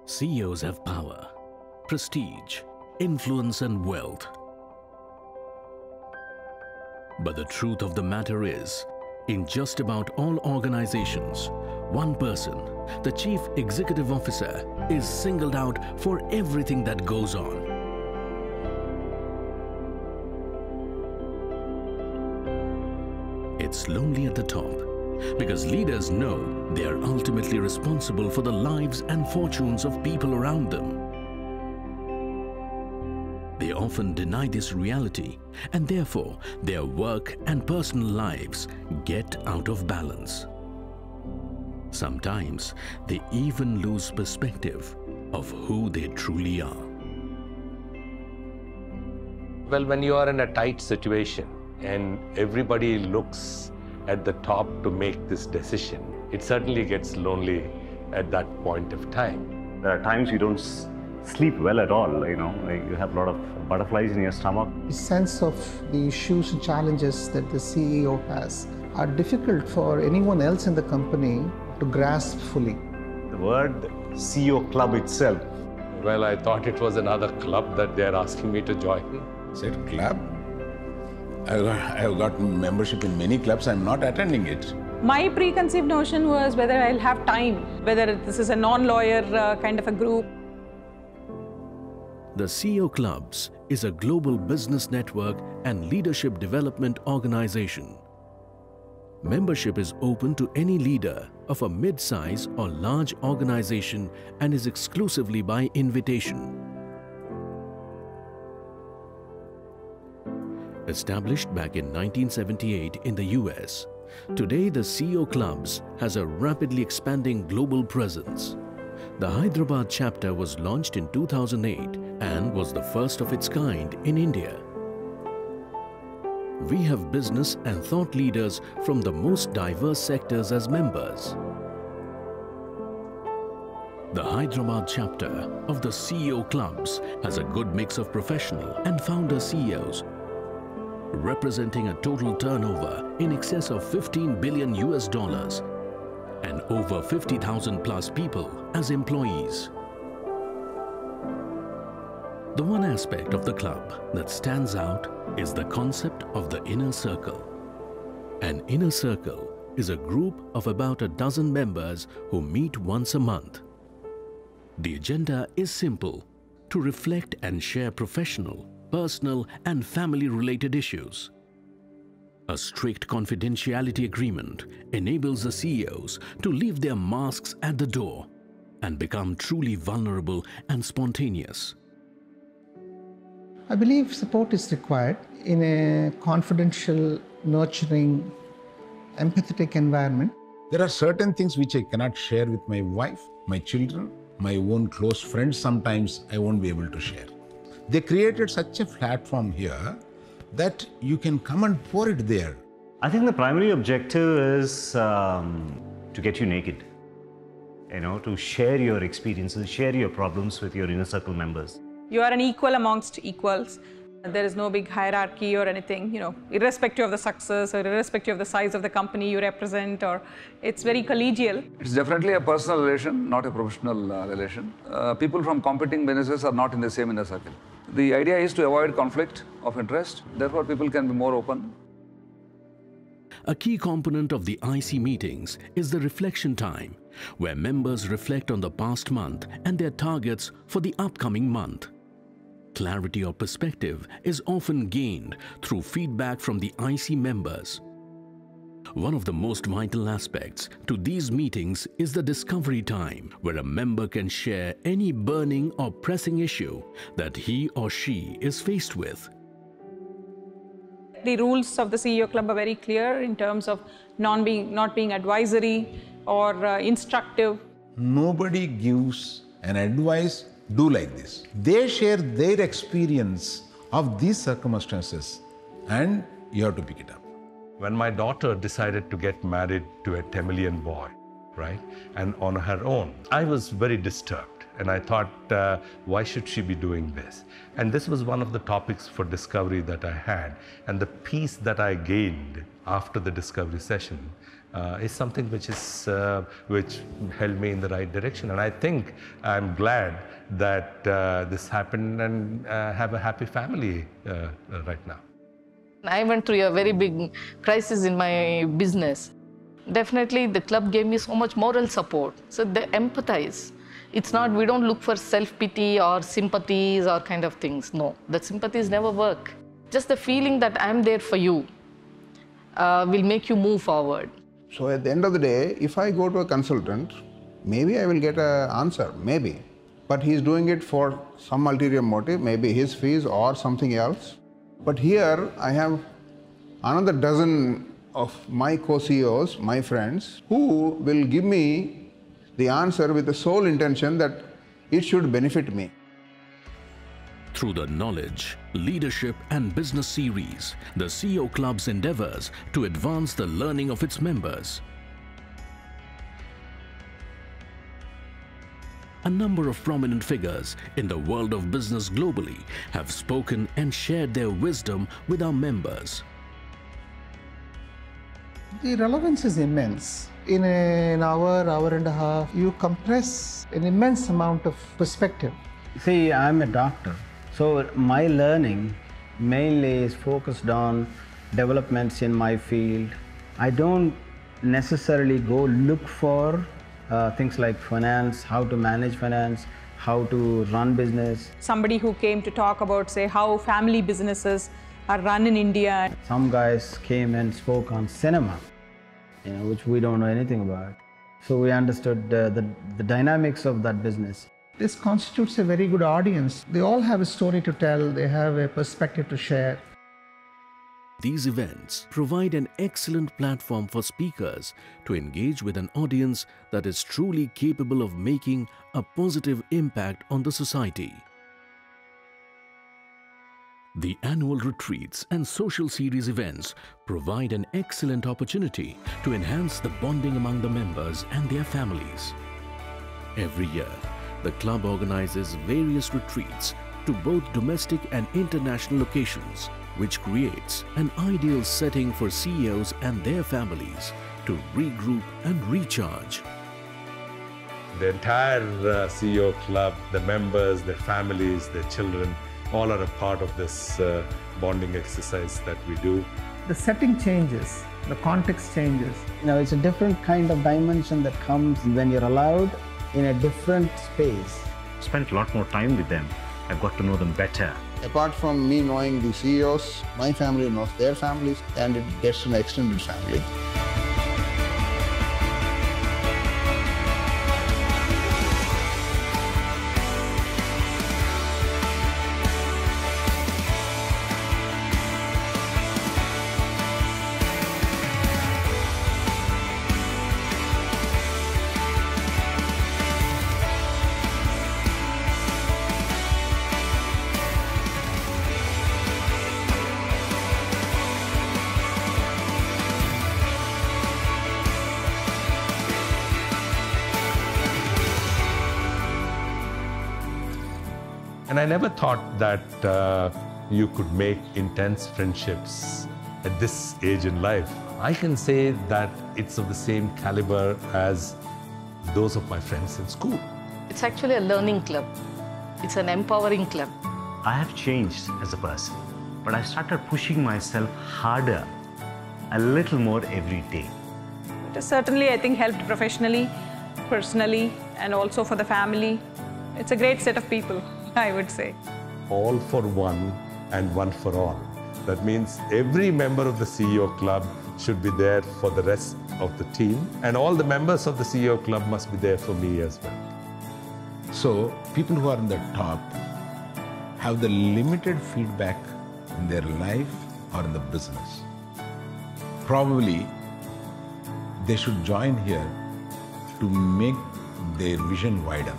CEOs have power, prestige, influence and wealth. But the truth of the matter is, in just about all organizations, one person, the Chief Executive Officer, is singled out for everything that goes on. It's lonely at the top because leaders know they are ultimately responsible for the lives and fortunes of people around them. They often deny this reality, and therefore their work and personal lives get out of balance. Sometimes they even lose perspective of who they truly are. Well, when you are in a tight situation and everybody looks at the top to make this decision, it certainly gets lonely at that point of time. There are times you don't sleep well at all, you have a lot of butterflies in your stomach. The sense of the issues and challenges that the CEO has are difficult for anyone else in the company to grasp fully. The word CEO club itself. Well, I thought it was another club that they're asking me to join. Said club? I've got membership in many clubs. I'm not attending it. My preconceived notion was whether I'll have time, whether this is a non-lawyer kind of a group. The CEO Clubs is a global business network and leadership development organization. Membership is open to any leader of a mid-size or large organization and is exclusively by invitation. Established back in 1978 in the US, today the CEO Clubs has a rapidly expanding global presence. The Hyderabad chapter was launched in 2008 and was the first of its kind in India. We have business and thought leaders from the most diverse sectors as members. The Hyderabad chapter of the CEO Clubs has a good mix of professional and founder CEOs, representing a total turnover in excess of $15 billion and over 50,000 plus people as employees. The one aspect of the club that stands out is the concept of the inner circle. An inner circle is a group of about a dozen members who meet once a month. The agenda is simple: to reflect and share professional, personal and family-related issues. A strict confidentiality agreement enables the CEOs to leave their masks at the door and become truly vulnerable and spontaneous. I believe support is required in a confidential, nurturing, empathetic environment. There are certain things which I cannot share with my wife, my children, my own close friends. Sometimes I won't be able to share. They created such a platform here that you can come and pour it there. I think the primary objective is to get you naked. To share your experiences, share your problems with your inner circle members. You are an equal amongst equals. There is no big hierarchy or anything, irrespective of the success or irrespective of the size of the company you represent, or it's very collegial. It's definitely a personal relation, not a professional relation. People from competing businesses are not in the same inner circle. The idea is to avoid conflict of interest. Therefore, people can be more open. A key component of the IC meetings is the reflection time, where members reflect on the past month and their targets for the upcoming month. Clarity or perspective is often gained through feedback from the IC members. One of the most vital aspects to these meetings is the discovery time, where a member can share any burning or pressing issue that he or she is faced with. The rules of the CEO Club are very clear in terms of not being advisory or instructive. Nobody gives an advice, do like this. They share their experience of these circumstances and you have to pick it up. When my daughter decided to get married to a Tamilian boy, right, and on her own, I was very disturbed. And I thought, why should she be doing this? And this was one of the topics for discovery that I had. And the peace that I gained after the discovery session is something which held me in the right direction. And I think I'm glad that this happened and have a happy family right now. I went through a very big crisis in my business. Definitely the club gave me so much moral support. So they empathize. It's not, we don't look for self-pity or sympathies or kind of things. No, that sympathies never work. Just the feeling that I'm there for you will make you move forward. So at the end of the day, if I go to a consultant, maybe I will get an answer, maybe. But he's doing it for some ulterior motive, maybe his fees or something else. But here I have another dozen of my co-CEOs, my friends, who will give me the answer with the sole intention that it should benefit me. Through the Knowledge, Leadership and Business series, the CEO Club's endeavors to advance the learning of its members. A number of prominent figures in the world of business globally have spoken and shared their wisdom with our members. The relevance is immense. In an hour, hour and a half, you compress an immense amount of perspective. See, I'm a doctor, so my learning mainly is focused on developments in my field. I don't necessarily go look for things like finance, how to manage finance, how to run business. Somebody who came to talk about, say, how family businesses are run in India. Some guys came and spoke on cinema, which we don't know anything about. So we understood the dynamics of that business. This constitutes a very good audience. They all have a story to tell, they have a perspective to share. These events provide an excellent platform for speakers to engage with an audience that is truly capable of making a positive impact on the society. The annual retreats and social series events provide an excellent opportunity to enhance the bonding among the members and their families. Every year, the club organizes various retreats to both domestic and international locations, which creates an ideal setting for CEOs and their families to regroup and recharge. The entire CEO club, the members, their families, their children, all are a part of this bonding exercise that we do. The setting changes, the context changes. It's a different kind of dimension that comes when you're allowed in a different space. Spent a lot more time with them. I've got to know them better. Apart from me knowing the CEOs, my family knows their families, and it gets an extended family. And I never thought that you could make intense friendships at this age in life. I can say that it's of the same caliber as those of my friends in school. It's actually a learning club. It's an empowering club. I have changed as a person, but I started pushing myself harder, a little more every day. It has certainly, I think, helped professionally, personally, and also for the family. It's a great set of people, I would say. All for one and one for all. That means every member of the CEO club should be there for the rest of the team, and all the members of the CEO club must be there for me as well. So people who are in the top have the limited feedback in their life or in the business. Probably they should join here to make their vision wider.